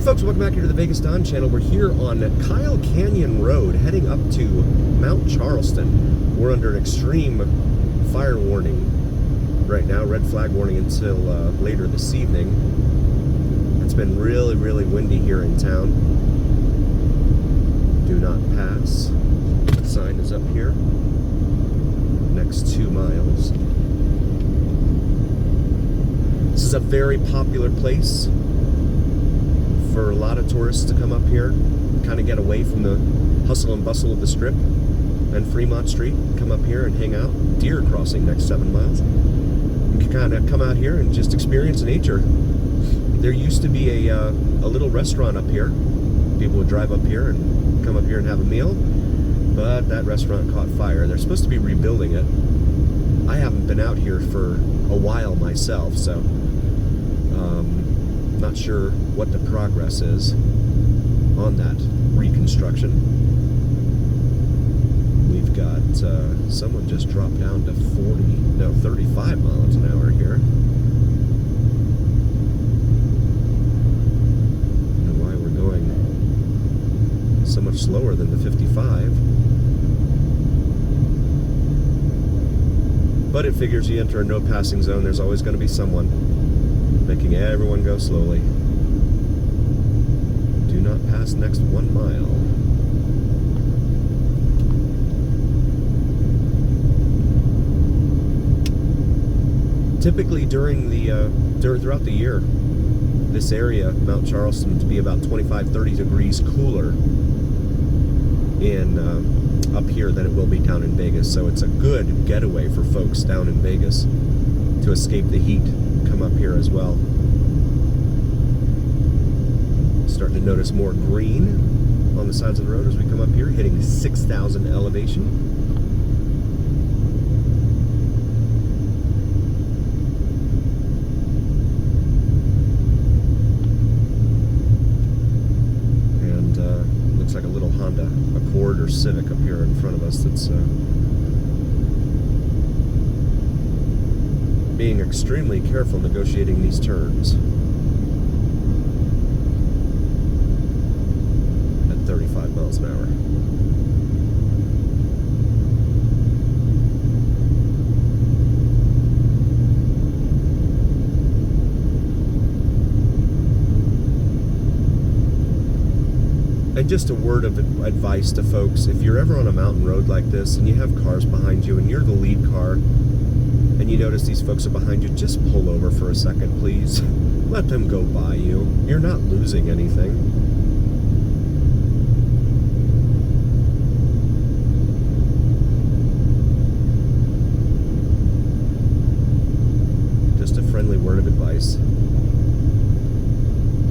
folks, welcome back here to the Vegas Don channel. We're here on Kyle Canyon Road, heading up to Mount Charleston. We're under an extreme fire warning right now, red flag warning until later this evening. It's been really, really windy here in town. Do not pass. The sign is up here. Next 2 miles. This is a very popular place for a lot of tourists to come up here, kind of get away from the hustle and bustle of the Strip and Fremont Street, come up here and hang out. Deer crossing next 7 miles. You can kind of come out here and just experience nature. There used to be a little restaurant up here. People would drive up here and come up here and have a meal, but that restaurant caught fire. They're supposed to be rebuilding it. I haven't been out here for a while myself, so not sure what the progress is on that reconstruction. We've got someone just dropped down to 35 miles an hour here. I don't know why we're going so much slower than the 55. But it figures you enter a no passing zone, there's always going to be someone making everyone go slowly. Do not pass next 1 mile. Typically throughout the year, this area, Mount Charleston, to be about 25-30 degrees cooler in up here than it will be down in Vegas. So it's a good getaway for folks down in Vegas to escape the heat. Come up here as well. Starting to notice more green on the sides of the road as we come up here, hitting 6,000 elevation. And looks like a little Honda Accord or Civic up here in front of us that's being extremely careful negotiating these turns at 35 miles an hour. And just a word of advice to folks: if you're ever on a mountain road like this and you have cars behind you and you're the lead car, and you notice these folks are behind you, just pull over for a second, please. Let them go by you. You're not losing anything. Just a friendly word of advice.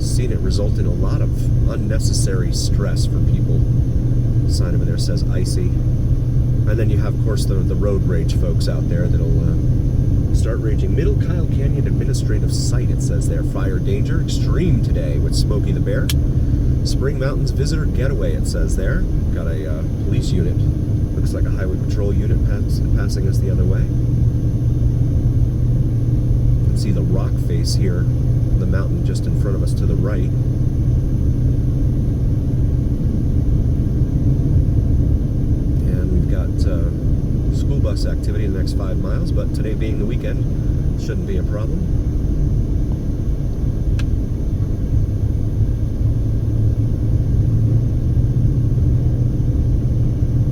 Seen it result in a lot of unnecessary stress for people. The sign over there says icy. And then you have, of course, the road rage folks out there that'll start raging. Middle Kyle Canyon Administrative Site, it says there. Fire danger extreme today with Smokey the Bear. Spring Mountains Visitor Getaway, it says there. Got a police unit. Looks like a highway patrol unit passing us the other way. You can see the rock face here, the mountain just in front of us to the right. School bus activity in the next 5 miles, but today being the weekend, shouldn't be a problem.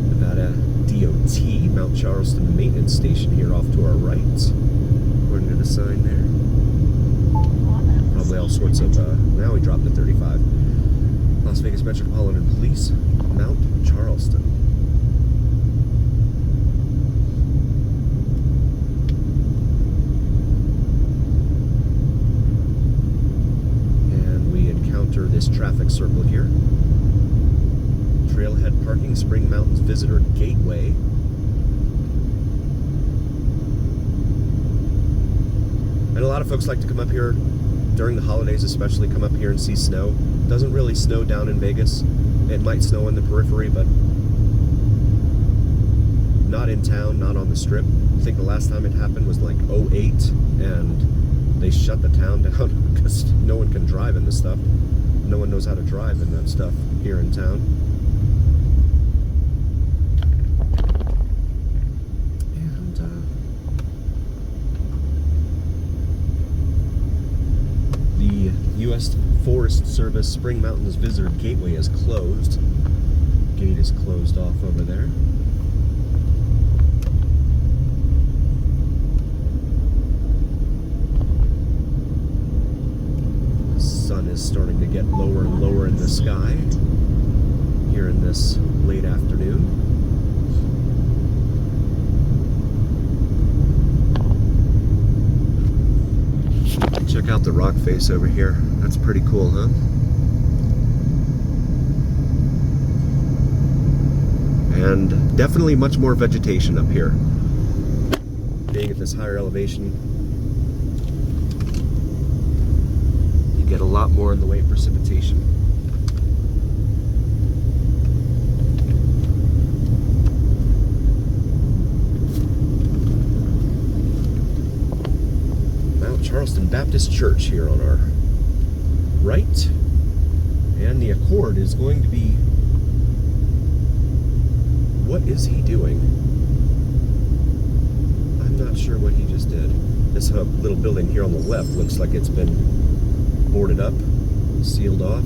Nevada DOT, Mount Charleston Maintenance Station here off to our right, according to the sign there. Probably all sorts of, now we dropped to 35. Las Vegas Metropolitan Police, Mount Charleston. This traffic circle here. Trailhead parking, Spring Mountains Visitor Gateway. And a lot of folks like to come up here during the holidays, especially come up here and see snow. It doesn't really snow down in Vegas. It might snow in the periphery, but not in town, not on the Strip. I think the last time it happened was like 2008, and they shut the town down because no one can drive in this stuff. no one knows how to drive and that stuff here in town. And the U.S. Forest Service Spring Mountains Visitor Gateway is closed. Gate is closed off over there. The sun is starting to get lower and lower in the sky here in this late afternoon. Check out the rock face over here. That's pretty cool, huh? And definitely much more vegetation up here. Being at this higher elevation, you get a lot more in the way of precipitation. Mount Charleston Baptist Church here on our right. And the Accord is going to be... What is he doing? I'm not sure what he just did. This little building here on the left looks like it's been boarded up, sealed off.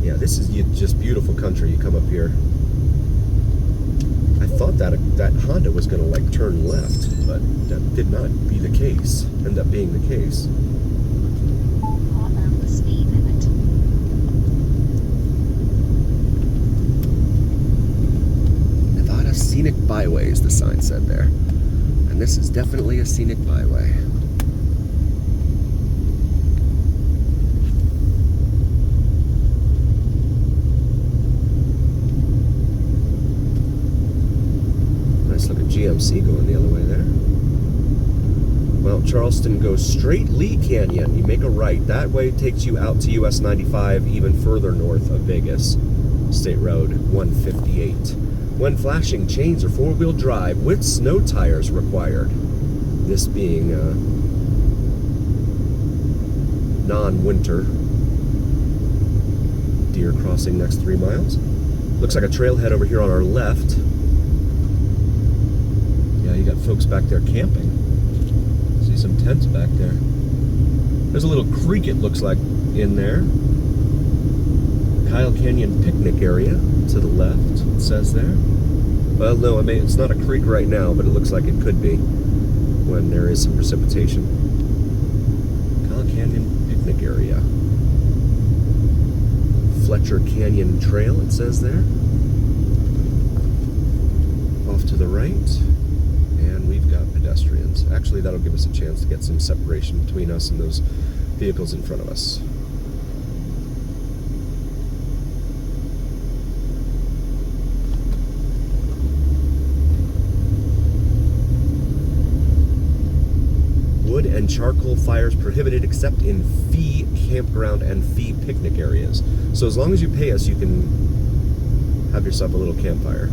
Yeah, this is just beautiful country. You come up here. I thought that Honda was going to like turn left, but that did not be the case. End up being the case. Scenic byways, the sign said there. And this is definitely a scenic byway. Nice looking GMC going the other way there. Mount Charleston goes straight Lee Canyon. You make a right. That way takes you out to US 95, even further north of Vegas. State Road 158. When flashing, chains or four-wheel drive with snow tires required. This being non-winter. Deer crossing next 3 miles. Looks like a trailhead over here on our left. Yeah, you got folks back there camping. See some tents back there. There's a little creek, it looks like, in there. Kyle Canyon picnic area to the left, it says there. Well, no, I mean, it's not a creek right now, but it looks like it could be when there is some precipitation. Kyle Canyon picnic area. Fletcher Canyon Trail, it says there. Off to the right. And we've got pedestrians. Actually, that'll give us a chance to get some separation between us and those vehicles in front of us. Wood and charcoal fires prohibited except in fee campground and fee picnic areas. So as long as you pay us, you can have yourself a little campfire.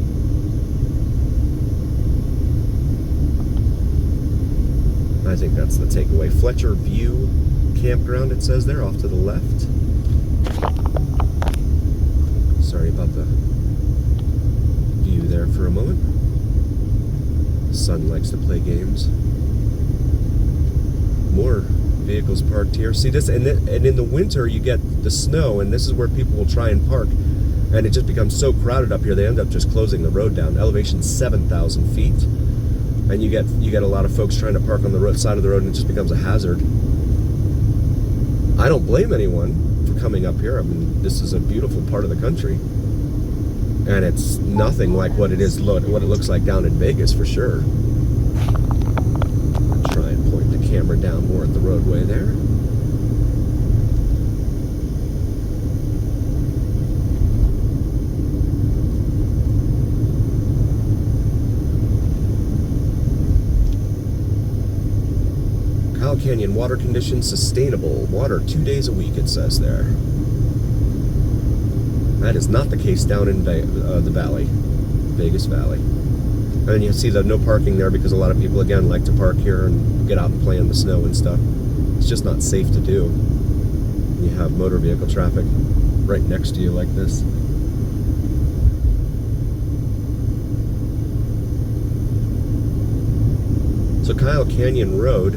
I think that's the takeaway. Fletcher View Campground, it says there, off to the left. Sorry about the view there for a moment. The sun likes to play games. More vehicles parked here. See this, and in the winter you get the snow, and this is where people will try and park, and it just becomes so crowded up here they end up just closing the road down. Elevation 7,000 feet, and you get a lot of folks trying to park on the side of the road, and it just becomes a hazard. I don't blame anyone for coming up here. I mean, this is a beautiful part of the country, and it's nothing like what it looks like down in Vegas for sure. Camera down more at the roadway there. Kyle Canyon water conditions sustainable. Water 2 days a week, it says there. That is not the case down in the valley, Vegas Valley. And then you see the no parking there because a lot of people, again, like to park here and get out and play in the snow and stuff. It's just not safe to do. You have motor vehicle traffic right next to you like this. So Kyle Canyon Road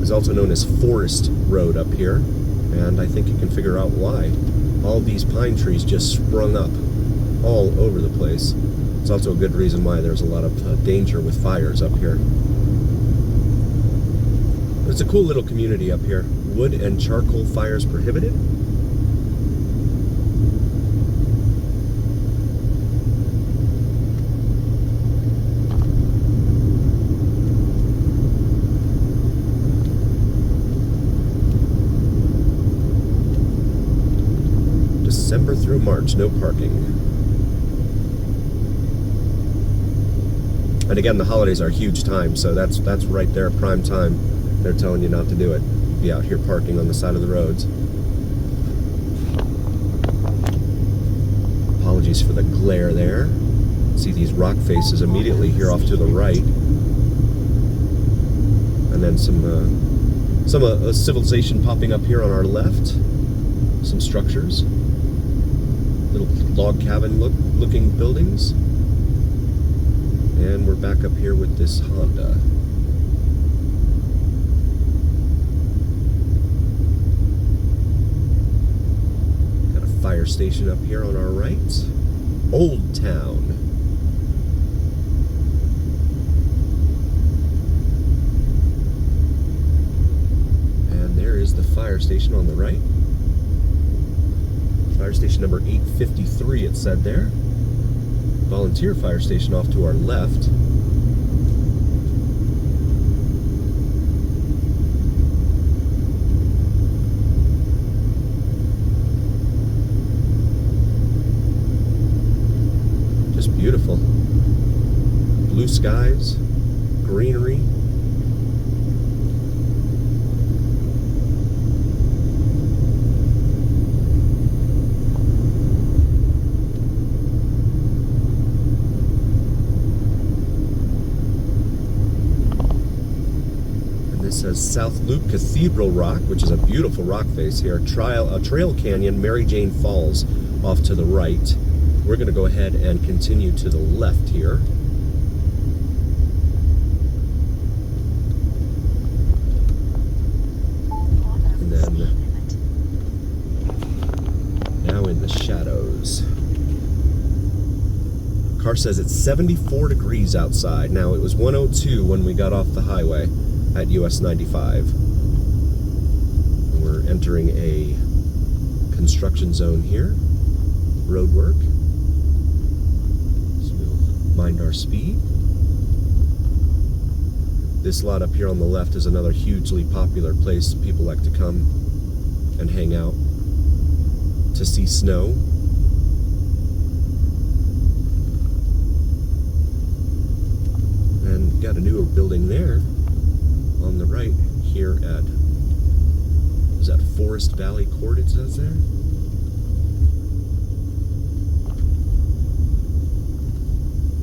is also known as Forest Road up here, and I think you can figure out why. All these pine trees just sprung up all over the place. It's also a good reason why there's a lot of danger with fires up here. It's a cool little community up here. Wood and charcoal fires prohibited. December through March, no parking. And again, the holidays are a huge time, so that's right there, prime time. They're telling you not to do it. Be out here parking on the side of the roads. Apologies for the glare there. See these rock faces immediately here off to the right. And then some civilization popping up here on our left. Some structures. Little log cabin looking buildings. And we're back up here with this Honda. Got a fire station up here on our right. Old Town. And there is the fire station on the right. Fire station number 853, it said there. Volunteer fire station off to our left. Just beautiful. Blue skies, greenery. Says South Loop Cathedral Rock, which is a beautiful rock face here. Trail Canyon, Mary Jane Falls off to the right. We're going to go ahead and continue to the left here. And then now in the shadows. Car says it's 74 degrees outside. Now it was 102 when we got off the highway at US 95. We're entering a construction zone here. Road work. So we'll mind our speed. This lot up here on the left is another hugely popular place. People like to come and hang out to see snow. And got a newer building there on the right here at, is that Forest Valley Court it says there?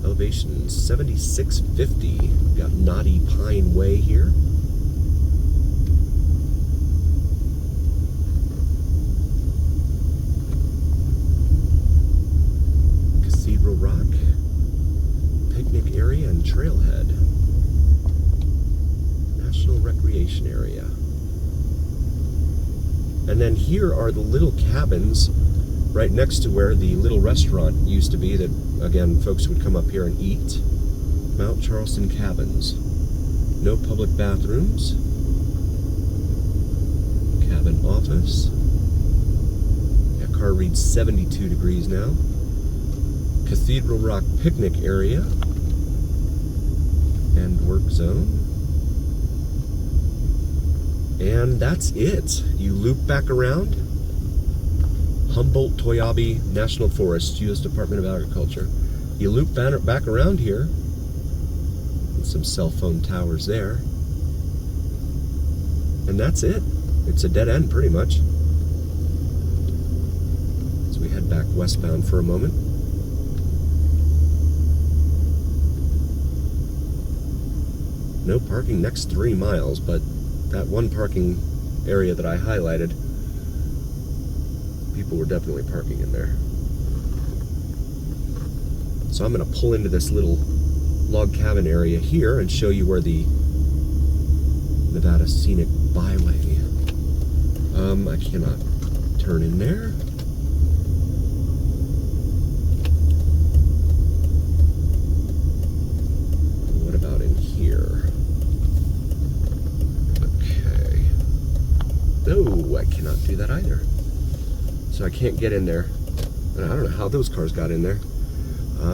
Elevation 7650. Got Knotty Pine Way here. Cathedral Rock. Picnic area and trailhead. National Recreation Area. And then here are the little cabins right next to where the little restaurant used to be that, again, folks would come up here and eat. Mount Charleston Cabins. No public bathrooms. Cabin office. Yeah, car reads 72 degrees now. Cathedral Rock picnic area. And work zone. And that's it. You loop back around. Humboldt-Toyabe National Forest, U.S. Department of Agriculture. You loop back around here. And some cell phone towers there. And that's it. It's a dead end, pretty much. So we head back westbound for a moment. no parking next 3 miles, but that one parking area that I highlighted, people were definitely parking in there. So I'm going to pull into this little log cabin area here and show you where the Nevada Scenic Byway. I cannot turn in there. What about in here? Okay. No, I cannot do that either. So I can't get in there. And I don't know how those cars got in there.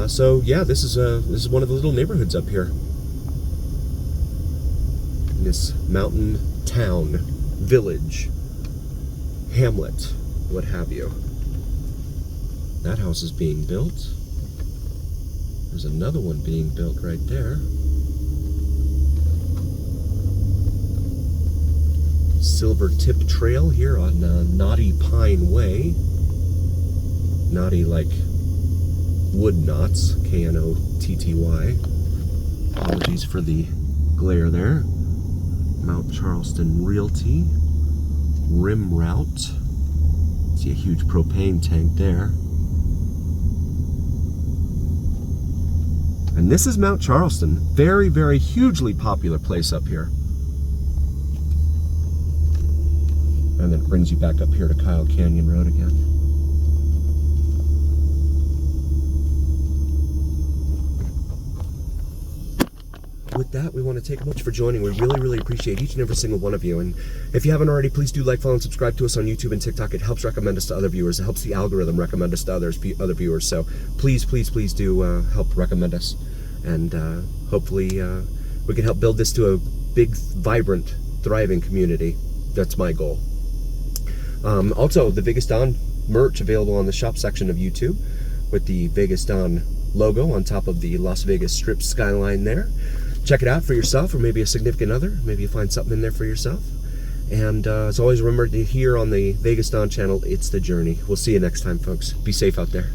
So yeah, this is one of the little neighborhoods up here. In this mountain town, village, hamlet, what have you. That house is being built. There's another one being built right there. Silver Tip Trail here on Knotty Pine Way. Knotty like wood knots, K-N-O-T-T-Y. Apologies for the glare there. Mount Charleston Realty. Rim Route. See a huge propane tank there. And this is Mount Charleston. Very, very hugely popular place up here. And then it brings you back up here to Kyle Canyon Road again. With that, we want to take much for joining. We really, really appreciate each and every single one of you. And if you haven't already, please do like, follow, and subscribe to us on YouTube and TikTok. It helps recommend us to other viewers. It helps the algorithm recommend us to other viewers. So please, please, please do help recommend us. And hopefully we can help build this to a big, vibrant, thriving community. That's my goal. Also, the Vegas Dawn merch available on the shop section of YouTube with the Vegas Dawn logo on top of the Las Vegas Strip skyline there. Check it out for yourself, or maybe a significant other. Maybe you find something in there for yourself. And as always, remember to here on the Vegas Dawn channel, it's the journey. We'll see you next time, folks. Be safe out there.